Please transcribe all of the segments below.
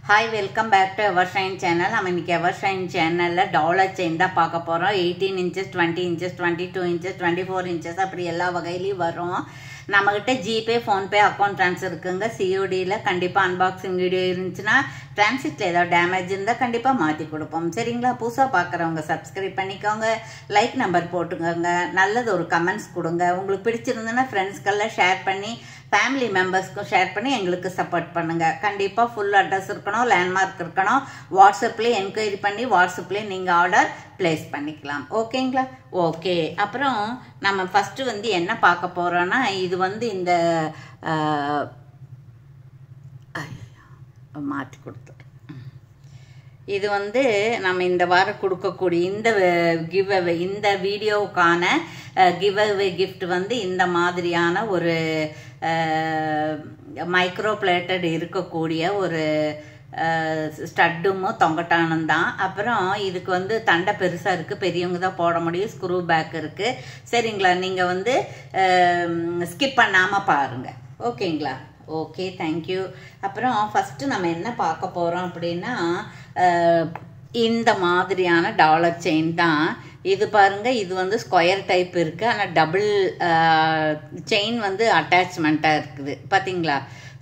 Hi, welcome back to Evershine channel. I'm in Evershine channel. Dollar chain da paaka porom. 18 inches, 20 inches, 22 inches, 24 inches. அப்படி எல்லா வகையிலயும் வரும். நம்மகிட்ட GPay PhonePe account transfer இருக்குங்க. சிஓடியில் கண்டிப்பாக unboxing video இருந்துச்சுன்னா டிரான்சிட்டில் ஏதாவது damage இருந்தால் கண்டிப்பாக மாற்றி கொடுப்போம். சரிங்களா? புதுசாக பார்க்குறவங்க சப்ஸ்கிரைப் பண்ணிக்கோங்க, லைக் நம்பர் போட்டுக்கோங்க, நல்லது ஒரு கமெண்ட்ஸ் கொடுங்க. உங்களுக்கு பிடிச்சிருந்துன்னா ஃப்ரெண்ட்ஸ்க்கெல்லாம் ஷேர் பண்ணி ஃபேமிலி மெம்பர்ஸ்க்கும் ஷேர் பண்ணி எங்களுக்கு சப்போர்ட் பண்ணுங்கள். கண்டிப்பாக ஃபுல் அட்ரஸ் இருக்கணும், லேண்ட்மார்க் இருக்கணும். வாட்ஸ்அப்லேயே என்கொயரி பண்ணி வாட்ஸ்அப்லேயே நீங்கள் ஆர்டர் பிளேஸ் பண்ணிக்கலாம். ஓகேங்களா? ஓகே. அப்புறம் நம்ம ஃபஸ்ட்டு வந்து என்ன பார்க்க போகிறோன்னா, இது வந்து இந்த மாற்றி கொடுத்துரு. இது வந்து நம்ம இந்த வாரம் கொடுக்கக்கூடிய இந்த கிவ்அவே, இந்த வீடியோவுக்கான கிவ்அவே கிஃப்ட் வந்து இந்த மாதிரியான ஒரு மைக்ரோ பிளேட்டட் இருக்கக்கூடிய ஒரு ஸ்டட்டும் தொங்கட்டானும் தான். அப்புறம் இதுக்கு வந்து தண்டை பெருசாக இருக்குது, பெரியவங்க தான் போட முடியும். ஸ்க்ரூ பேக் இருக்குது. சரிங்களா? நீங்கள் வந்து ஸ்கிப் பண்ணாமல் பாருங்கள். ஓகேங்களா? Okay, thank you. அப்புறம் ஃபஸ்ட்டு நம்ம என்ன பார்க்க போகிறோம் அப்படின்னா, இந்த மாதிரியான டாலர் செயின் தான் இது. பாருங்க, இது வந்து ஸ்கொயர் டைப் இருக்குது, ஆனால் டபுள் செயின் வந்து அட்டாச்மெண்ட்டாக இருக்குது. பார்த்தீங்களா?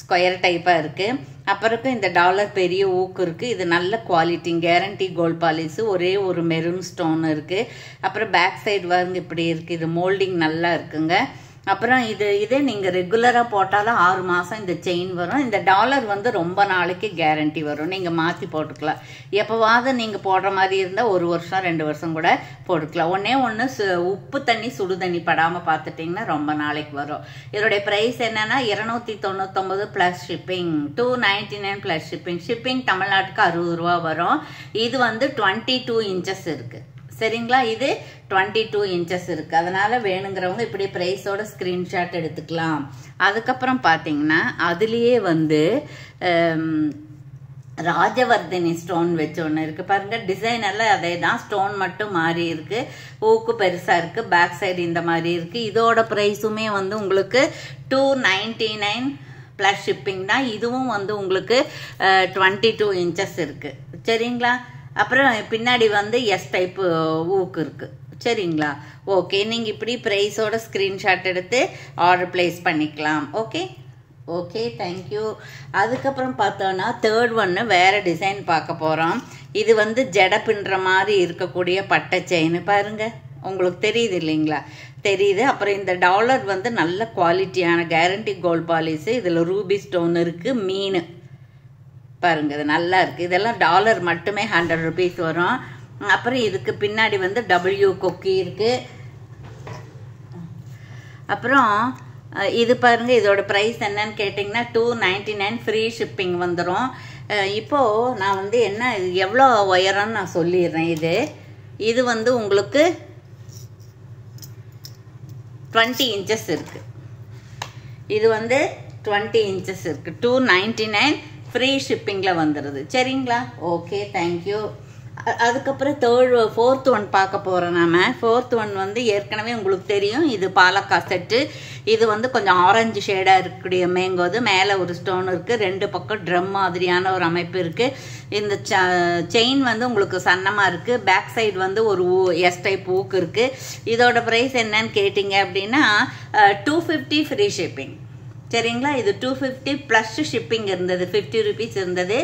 ஸ்கொயர் டைப்பாக இருக்குது. அப்புறம் இந்த டாலர் பெரிய ஊக்கு இருக்குது. இது நல்ல குவாலிட்டி, கேரண்டி கோல்ட் பாலிஷு. ஒரே ஒரு மெரூன் ஸ்டோன் இருக்குது. அப்புறம் பேக் சைடு பாருங்க இப்படி இருக்குது. இது மோல்டிங் நல்லா இருக்குங்க. அப்புறம் இதே நீங்கள் ரெகுலராக போட்டாலும் 6 மாதம் இந்த செயின் வரும். இந்த டாலர் வந்து ரொம்ப நாளைக்கு கேரண்டி வரும். நீங்கள் மாற்றி போட்டுக்கலாம். எப்போவாவது நீங்கள் போடுற மாதிரி இருந்தால் 1 வருஷம் 2 வருஷம் கூட போட்டுக்கலாம். ஒன்று உப்பு தண்ணி சுடு தண்ணி படாமல் பார்த்துட்டிங்கன்னா ரொம்ப நாளைக்கு வரும். இதோடைய ப்ரைஸ் என்னென்னா 299 plus shipping, 299 plus shipping. Shipping தமிழ்நாட்டுக்கு 60 ரூபா வரும். இது வந்து 22 இன்ச்சஸ் இருக்குது. சரிங்களா? இது 22 இன்ச்சஸ் இருக்குது. அதனால் வேணுங்கிறவங்க இப்படி ப்ரைஸோட ஸ்க்ரீன்ஷாட் எடுத்துக்கலாம். அதுக்கப்புறம் பார்த்தீங்கன்னா அதுலேயே வந்து ராஜவர்தினி ஸ்டோன் வச்சு ஒன்று இருக்குது. பாருங்கள், டிசைன் எல்லாம் அதே தான், ஸ்டோன் மட்டும் மாறி இருக்குது. ஊக்கு பெருசாக இருக்குது, பேக் சைடு இந்த மாதிரி இருக்குது. இதோட ப்ரைஸுமே வந்து உங்களுக்கு 299 ப்ளஸ் ஷிப்பிங் தான். இதுவும் வந்து உங்களுக்கு 22 இன்ச்சஸ் இருக்குது. சரிங்களா? அப்புறம் பின்னாடி வந்து எஸ் டைப்பு ஊக்கு இருக்குது. சரிங்களா? ஓகே, நீங்கள் இப்படி ப்ரைஸோட ஸ்க்ரீன்ஷாட் எடுத்து ஆர்டர் பிளேஸ் பண்ணிக்கலாம். Okay okay, thank you. அதுக்கப்புறம் பார்த்தோன்னா தேர்ட் ஒன்று வேறு டிசைன் பார்க்க போகிறோம். இது வந்து ஜடை பின்னுற மாதிரி இருக்கக்கூடிய பட்டை செயின். பாருங்கள், உங்களுக்கு தெரியுது இல்லைங்களா? தெரியுது. அப்புறம் இந்த டாலர் வந்து நல்ல குவாலிட்டியான கேரண்டி கோல்ட் பாலிஷு. இதில் ரூபி ஸ்டோன் இருக்குது, மீன் பாருங்க, இது நல்லா இருக்குது. இதெல்லாம் டாலர் மட்டுமே 100 ருபீஸ் வரும். அப்புறம் இதுக்கு பின்னாடி வந்து டபிள்யூ கொக்கி இருக்குது. அப்புறம் இது பாருங்க, இதோட ப்ரைஸ் என்னன்னு கேட்டிங்கன்னா 299 ஃப்ரீ ஷிப்பிங் வந்துடும். இப்போது நான் வந்து என்ன எவ்வளோ உயரம்னு நான் சொல்லிடுறேன். இது வந்து உங்களுக்கு 20 இன்ச்சஸ் இருக்குது. இது வந்து 20 இன்ச்சஸ் இருக்குது. 299 ஃப்ரீ ஷிப்பிங்கில் வந்துடுது. சரிங்களா? Okay, thank you. அதுக்கப்புறம் ஃபோர்த் ஒன் பார்க்க போகிறோம். நாம் ஃபோர்த் ஒன் வந்து ஏற்கனவே உங்களுக்கு தெரியும். இது பாலக்கா செட்டு. இது வந்து கொஞ்சம் ஆரஞ்சு ஷேடாக இருக்கக்கூடிய மேங்கோது. மேலே ஒரு ஸ்டோன் இருக்குது, 2 பக்கம் ட்ரம் மாதிரியான ஒரு அமைப்பு இருக்குது. இந்த செயின் வந்து உங்களுக்கு சன்னமாக இருக்குது. பேக் சைடு வந்து ஒரு எஸ் டைப் ஊக்கு இருக்குது. இதோட ப்ரைஸ் என்னன்னு கேட்டிங்க அப்படின்னா 250 ஃப்ரீ ஷிப்பிங். சரிங்களா? இது 250 ப்ளஸ் ஷிப்பிங் இருந்தது, 50 ருபீஸ் இருந்தது.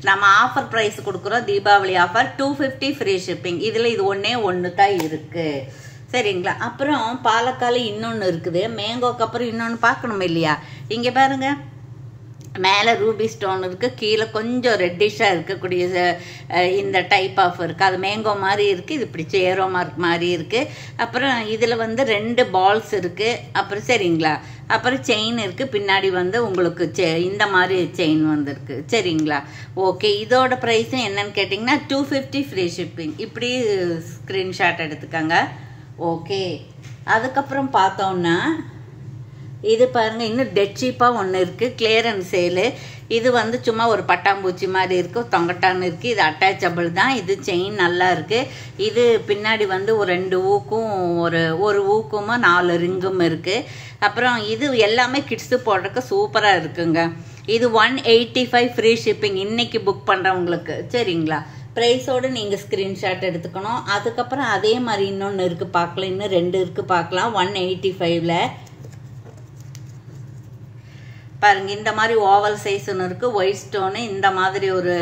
நம்ம ஆஃபர் ப்ரைஸ் கொடுக்குறோம், தீபாவளி ஆஃபர். 250 free shipping. இதில் இது ஒன்று தான் இருக்குது. சரிங்களா? அப்புறம் பாலக்கால இன்னொன்று இருக்குது. மேங்கோக்கு அப்புறம் இன்னொன்று பார்க்கணும் இல்லையா? இங்கே பாருங்கள், மேலே ரூபி ஸ்டோன் இருக்குது, கீழே கொஞ்சம் ரெட்டிஷாக இருக்கக்கூடிய இந்த டைப் ஆஃப் இருக்குது. அது மேங்கோ மாதிரி இருக்குது, இது இப்படி சேரோ மார்க் மாதிரி இருக்குது. அப்புறம் இதில் வந்து 2 பால்ஸ் இருக்குது. அப்புறம் சரிங்களா? அப்புறம் செயின் இருக்குது. பின்னாடி வந்து உங்களுக்கு இந்த மாதிரி செயின் வந்துருக்கு. சரிங்களா? ஓகே, இதோட ப்ரைஸும் என்னன்னு கேட்டிங்கன்னா 250 ஃப்ரீ ஷிப்பிங். இப்படி ஸ்க்ரீன்ஷாட் எடுத்துக்கோங்க. ஓகே. அதுக்கப்புறம் பார்த்தோன்னா இது பாருங்கள், இன்னும் டெட் சீப்பாக ஒன்று இருக்குது, கிளியரன்ஸ் சேலு. இது வந்து சும்மா ஒரு பட்டாம்பூச்சி மாதிரி இருக்குது, தொங்கட்டான்னு இருக்குது. இது அட்டாச்சபிள் தான். இது செயின் நல்லா இருக்குது. இது பின்னாடி வந்து ஒரு 2 ஊக்கும் ஒரு ஊக்கும் 4 ரிங்கும் இருக்குது. அப்புறம் இது எல்லாமே கிட்ஸு போடுறதுக்கு சூப்பராக இருக்குங்க. இது 185 ஃப்ரீ ஷிப்பிங் இன்னைக்கு புக் பண்ணுறவங்களுக்கு. சரிங்களா? ப்ரைஸோடு நீங்கள் ஸ்க்ரீன்ஷாட் எடுத்துக்கணும். அதுக்கப்புறம் அதே மாதிரி இன்னொன்று இருக்குது பார்க்கலாம், இன்னும் 2 இருக்குது பார்க்கலாம். 185ல் பாருங்க, இந்த மாதிரி ஓவல் சைஸ்ன்னு இருக்குது, ஒயிட் ஸ்டோனு இந்த மாதிரி ஒரு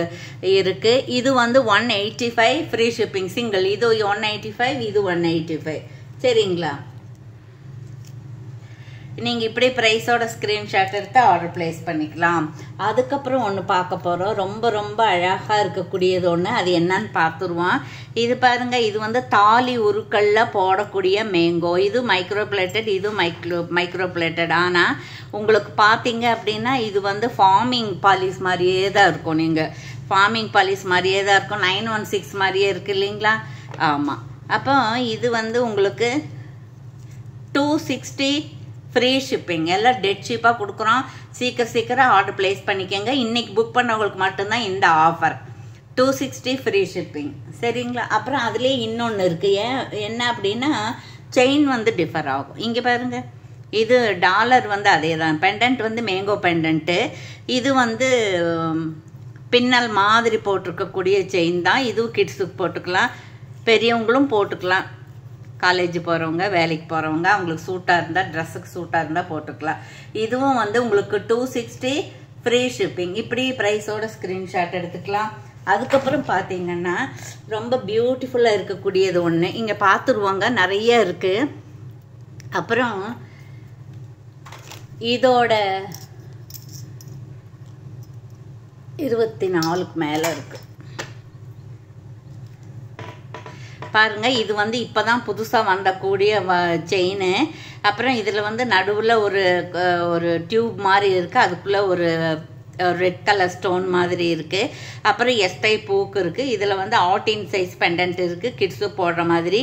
இருக்குது. இது வந்து 185 ஃப்ரீ ஷிப்பிங் சிங்கிள். இது 185, இது 185. சரிங்களா? நீங்கள் இப்படி ப்ரைஸோட ஸ்க்ரீன்ஷாட் எடுத்து ஆர்டர் ப்ளேஸ் பண்ணிக்கலாம். அதுக்கப்புறம் ஒன்று பார்க்க போகிறோம், ரொம்ப ரொம்ப அழகாக இருக்கக்கூடியது ஒன்று. அது என்னன்னு பார்த்துருவோம். இது பாருங்கள், இது வந்து தாலி உருக்களில் போடக்கூடிய மேங்கோ. இது மைக்ரோ பிளேட்டட், இது மைக்ரோ பிளேட்டட். ஆனால் உங்களுக்கு பார்த்தீங்க அப்படின்னா இது வந்து ஃபார்மிங் பாலிஸ் மாதிரியே தான் இருக்கும். நீங்கள் ஃபார்மிங் பாலிஸ் மாதிரியே தான் இருக்கும். 916 மாதிரியே இருக்குது இல்லைங்களா? ஆமாம். அப்போ இது வந்து உங்களுக்கு 260 ஃப்ரீ ஷிப்பிங். எல்லாம் டெட் சீப்பாக கொடுக்குறோம். சீக்கிரம் ஆர்டர் ப்ளேஸ் பண்ணிக்கோங்க. இன்றைக்கி புக் பண்ணவங்களுக்கு மட்டும்தான் இந்த ஆஃபர். 260 free shipping. சரிங்களா? அப்புறம் அதுலேயே இன்னொன்று இருக்குது. என்ன அப்படின்னா செயின் வந்து டிஃபர் ஆகும். இங்கே பாருங்கள், இது டாலர் வந்து அதே தான். பெண்டன்ட் வந்து மேங்கோ பெண்டன்ட்டு. இது வந்து பின்னல் மாதிரி போட்டிருக்கக்கூடிய செயின் தான். இதுவும் கிட்ஸுக்கு போட்டுக்கலாம், பெரியவங்களும் போட்டுக்கலாம். காலேஜ் போகிறவங்க, வேலைக்கு போகிறவங்க, அவங்களுக்கு சூட்டாக இருந்தால், ட்ரெஸ்ஸுக்கு சூட்டாக இருந்தால் போட்டுக்கலாம். இதுவும் வந்து உங்களுக்கு 260 ஃப்ரீ ஷிப்பிங். இப்படி ப்ரைஸோட ஸ்க்ரீன்ஷாட் எடுத்துக்கலாம். அதுக்கப்புறம் பார்த்தீங்கன்னா ரொம்ப பியூட்டிஃபுல்லாக இருக்கக்கூடியது ஒன்று இங்கே பார்த்துருவாங்க, நிறைய இருக்குது. அப்புறம் இதோட 24க்கு மேலே இருக்குது பாருங்க. இது வந்து இப்போ தான் புதுசாக வந்தக்கூடிய செயின். அப்புறம் இதில் வந்து நடுவில் ஒரு டியூப் மாதிரி இருக்குது, அதுக்குள்ளே ஒரு ரெட் கலர் ஸ்டோன் மாதிரி இருக்குது. அப்புறம் எஸ்டை பூக்கு இருக்குது. இதில் வந்து 18 சைஸ் பெண்டன்ட் இருக்குது, கிட்ஸு போடுற மாதிரி.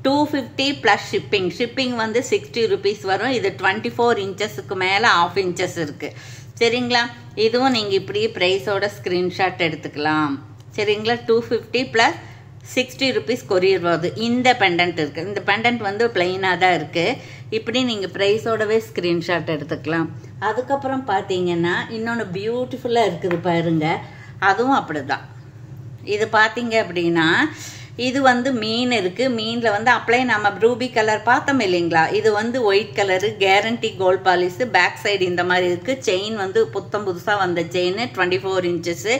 250 ப்ளஸ் ஷிப்பிங். ஷிப்பிங் வந்து 60 ருபீஸ் வரும். இது 24 இன்ச்சஸுக்கு மேலே 1/2 இன்ச்சஸ் இருக்குது. சரிங்களா? இதுவும் நீங்கள் இப்படி ப்ரைஸோட ஸ்க்ரீன்ஷாட் எடுத்துக்கலாம். சரிங்களா? 250 ப்ளஸ் 60 ருபீஸ் கொரியர் வருது. இந்த பெண்டன்ட் இருக்குது. இந்த பெண்டன்ட் வந்து பிளெயினாக தான் இருக்குது. இப்படி நீங்கள் ப்ரைஸோடவே ஸ்க்ரீன்ஷாட் எடுத்துக்கலாம். அதுக்கப்புறம் பார்த்தீங்கன்னா இன்னொன்று பியூட்டிஃபுல்லாக இருக்குது பாருங்க. அதுவும் அப்படி தான். இது பார்த்தீங்க அப்படின்னா இது வந்து மீன் இருக்குது. மீனில் வந்து அப்படியே நம்ம ரூபி கலர் பார்த்தோம் இல்லைங்களா? இது வந்து white colour, guarantee gold polish, back side இந்த மாதிரி இருக்குது. செயின் வந்து புதுசாக வந்த செயின் 24 இன்ச்சஸ்ஸு.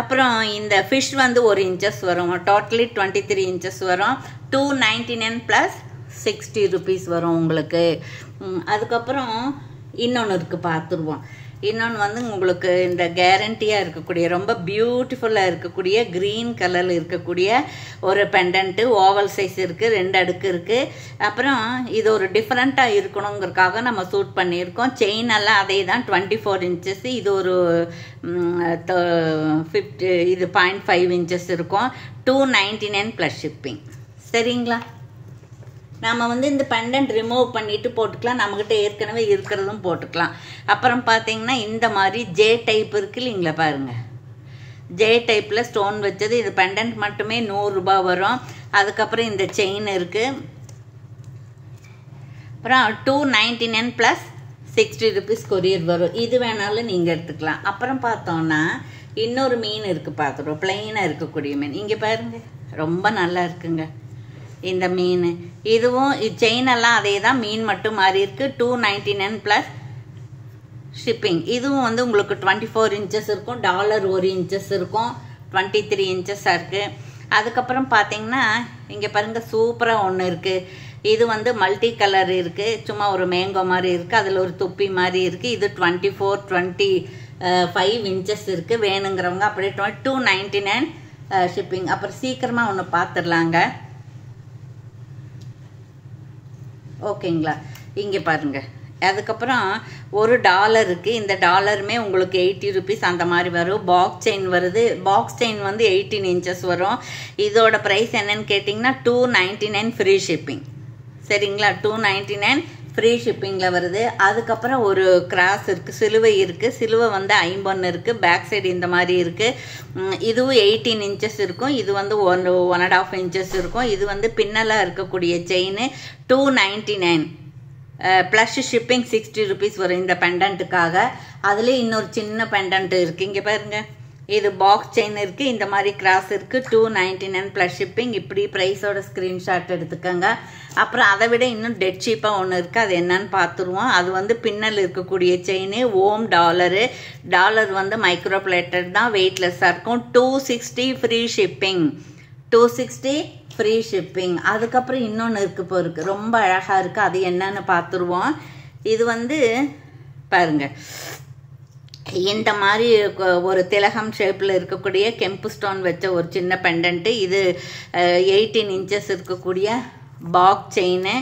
அப்புறம் இந்த ஃபிஷ் வந்து 1 இன்ச்சஸ் வரும். டோட்டலி 23 இன்ச்சஸ் வரும். 299 ப்ளஸ் 60 ருபீஸ் வரும் உங்களுக்கு. அதுக்கப்புறம் இன்னொன்று இருக்குது, பார்த்துருவோம். இன்னொன்று வந்து உங்களுக்கு இந்த கேரண்டியாக இருக்கக்கூடிய ரொம்ப பியூட்டிஃபுல்லாக இருக்கக்கூடிய க்ரீன் கலரில் இருக்கக்கூடிய ஒரு பெண்டன்ட்டு. ஓவல் சைஸ் இருக்குது, 2 அடுக்கு இருக்குது. அப்புறம் இது ஒரு டிஃப்ரெண்ட்டாக இருக்கணுங்கிறதுக்காக நம்ம சூட் பண்ணியிருக்கோம். செயின் எல்லாம் அதே தான், 24 இன்ச்சஸ். இது ஒரு 0.5 இன்ச்சஸ் இருக்கும். 299 ப்ளஸ் ஷிப்பிங். சரிங்களா? நம்ம வந்து இந்த பெண்டன்ட் ரிமூவ் பண்ணிவிட்டு போட்டுக்கலாம். நம்மக்கிட்ட ஏற்கனவே இருக்கிறதும் போட்டுக்கலாம். அப்புறம் பார்த்தீங்கன்னா இந்த மாதிரி ஜே டைப் இருக்குது இல்லைங்களா? பாருங்கள், ஜே டைப்பில் ஸ்டோன் வச்சது. இது பெண்டன்ட் மட்டுமே 100 ரூபா வரும். அதுக்கப்புறம் இந்த செயின் இருக்குது. அப்புறம் 299 ப்ளஸ் 60 ருபீஸ் கொரியர் வரும். இது வேணாலும் நீங்கள் எடுத்துக்கலாம். அப்புறம் பார்த்தோன்னா இன்னொரு மீன் இருக்குது, பார்த்துருவோம். பிளெயினாக இருக்கக்கூடிய மீன். இங்கே பாருங்கள், ரொம்ப நல்லா இருக்குங்க இந்த மீன். இதுவும் செயின் எல்லாம் அதே தான், மீன் மட்டும் மாறி இருக்குது. 299 ப்ளஸ் ஷிப்பிங். இதுவும் வந்து உங்களுக்கு 24 இன்ச்சஸ் இருக்கும். டாலர் 1 இன்ச்சஸ் இருக்கும். 23 இன்ச்சஸாக இருக்குது. அதுக்கப்புறம் பார்த்தீங்கன்னா இங்கே பாருங்கள், சூப்பராக ஒன்று இருக்குது. இது வந்து மல்டி கலர் இருக்குது. சும்மா ஒரு மேங்கோ மாதிரி இருக்குது, அதில் ஒரு தொப்பி மாதிரி இருக்குது. இது 24, 25 இன்ச்சஸ் இருக்குது. வேணுங்கிறவங்க அப்படியே 299 ஷிப்பிங். அப்புறம் சீக்கிரமாக ஒன்று பார்த்துடலாங்க. ஓகேங்களா? இங்கே பாருங்கள். அதுக்கப்புறம் $1 இருக்குது. இந்த டாலருமே உங்களுக்கு 80 ருபீஸ் அந்த மாதிரி வரும். பாக்ஸ் செயின் வருது. பாக்ஸ் செயின் வந்து 18 இன்ச்சஸ் வரும். இதோட ப்ரைஸ் என்னன்னு கேட்டிங்கன்னா 299 ஃப்ரீ ஷிப்பிங். சரிங்களா? 299 ஃப்ரீ ஷிப்பிங்கில் வருது. அதுக்கப்புறம் ஒரு கிராஸ் இருக்குது, சிலுவை இருக்குது. சிலுவை வந்து 51 இருக்குது. பேக் சைடு இந்த மாதிரி இருக்குது. இதுவும் 18 இன்ச்சஸ் இருக்கும். இது வந்து 1.5 இன்ச்சஸ் இருக்கும். இது வந்து பின்னலாக இருக்கக்கூடிய செயின் 299 ப்ளஸ் ஷிப்பிங் 60 rupees வரும் இந்த பெண்டன்ட்டுக்காக. அதுலேயே இன்னொரு சின்ன பெண்டன்ட் இருக்குது, இங்கே பாருங்கள். இது பாக்ஸ் செயின் இருக்குது, இந்த மாதிரி கிராஸ் இருக்குது, 299 ப்ளஸ் ஷிப்பிங். இப்படி ப்ரைஸோட ஸ்க்ரீன்ஷாட் எடுத்துக்கோங்க. அப்புறம் அதை விட இன்னும் டெட் ஷீப்பாக ஒன்று இருக்குது, அது என்னன்னு பார்த்துருவோம். அது வந்து பின்னல் இருக்கக்கூடிய செயின், ஓம் டாலரு. டாலர் வந்து மைக்ரோ பிளேட்டட் தான், வெயிட்லெஸ்ஸாக இருக்கும். 260 ஃப்ரீ ஷிப்பிங். 260 free shipping. அதுக்கப்புறம் இன்னொன்று இருக்குது இப்போ இருக்குது, ரொம்ப அழகாக இருக்குது, அது என்னன்னு பார்த்துருவோம். இது வந்து பாருங்கள், இந்த மாதிரி ஒரு திலகம் ஷேப்பில் இருக்கக்கூடிய கெம்பு ஸ்டோன் வச்ச ஒரு சின்ன பெண்டன்ட்டு. இது 18 inches இருக்கக்கூடிய பாக்ஸ் செயின்.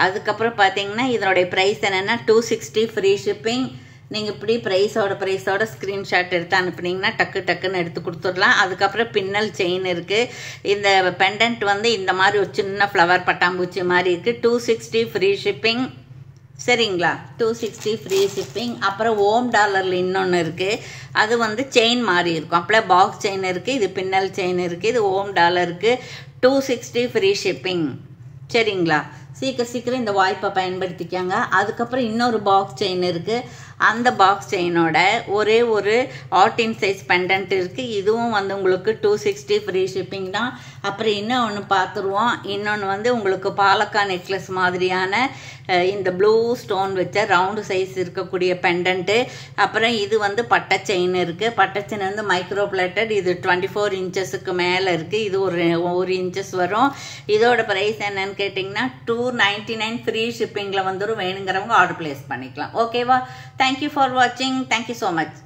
அதுக்கப்புறம் பார்த்தீங்கன்னா இதனுடைய ப்ரைஸ் என்னென்னா 260 ஃப்ரீ ஷிப்பிங். நீங்கள் இப்படி ப்ரைஸோட ஸ்க்ரீன்ஷாட் எடுத்து அனுப்புனீங்கன்னா டக்குன்னு எடுத்து கொடுத்துடலாம். அதுக்கப்புறம் பின்னல் செயின் இருக்குது. இந்த பெண்டன்ட் வந்து இந்த மாதிரி ஒரு சின்ன ஃப்ளவர் பட்டாம்பூச்சி மாதிரி இருக்குது. 260 ஃப்ரீ ஷிப்பிங். சரிங்களா, 260 ஃப்ரீ ஷிப்பிங். அப்புறம் ஓம் டாலரில் இன்னொன்று இருக்குது, அது வந்து செயின் மாதிரி இருக்கும். அப்படியே பாக்ஸ் செயின் இருக்குது, இது பின்னல் செயின் இருக்குது. இது ஓம் டாலருக்கு 260 ஃப்ரீ ஷிப்பிங். சரிங்களா, சீக்கிரம் இந்த வாய்ப்பை பயன்படுத்திக்கோங்க. அதுக்கப்புறம் இன்னொரு பாக்ஸ் செயின் இருக்குது, அந்த பாக்ஸ் செயினோட ஒரே ஒரு 18 சைஸ் பெண்டன்ட் இருக்குது. இதுவும் வந்து உங்களுக்கு 260 ஃப்ரீ ஷிப்பிங் தான். அப்புறம் இன்னொன்று பார்த்துருவோம். இன்னொன்று வந்து உங்களுக்கு பாலக்கா நெக்லஸ் மாதிரியான இந்த ப்ளூ ஸ்டோன் வச்ச ரவுண்டு சைஸ் இருக்கக்கூடிய பெண்டன்ட்டு. அப்புறம் இது வந்து பட்டை செயின் இருக்குது. பட்டை செயின் வந்து மைக்ரோ பிளேட்டட். இது 24 inchesக்கு மேலே இருக்குது. இது ஒரு இன்ச்சஸ் வரும். இதோட ப்ரைஸ் என்னன்னு கேட்டிங்கன்னா 299 ஃப்ரீ ஷிப்பிங்கில் வந்துடும். வேணுங்கிறவங்க ஆர்டர் பிளேஸ் பண்ணிக்கலாம். ஓகேவா? Thank you for watching. Thank you so much.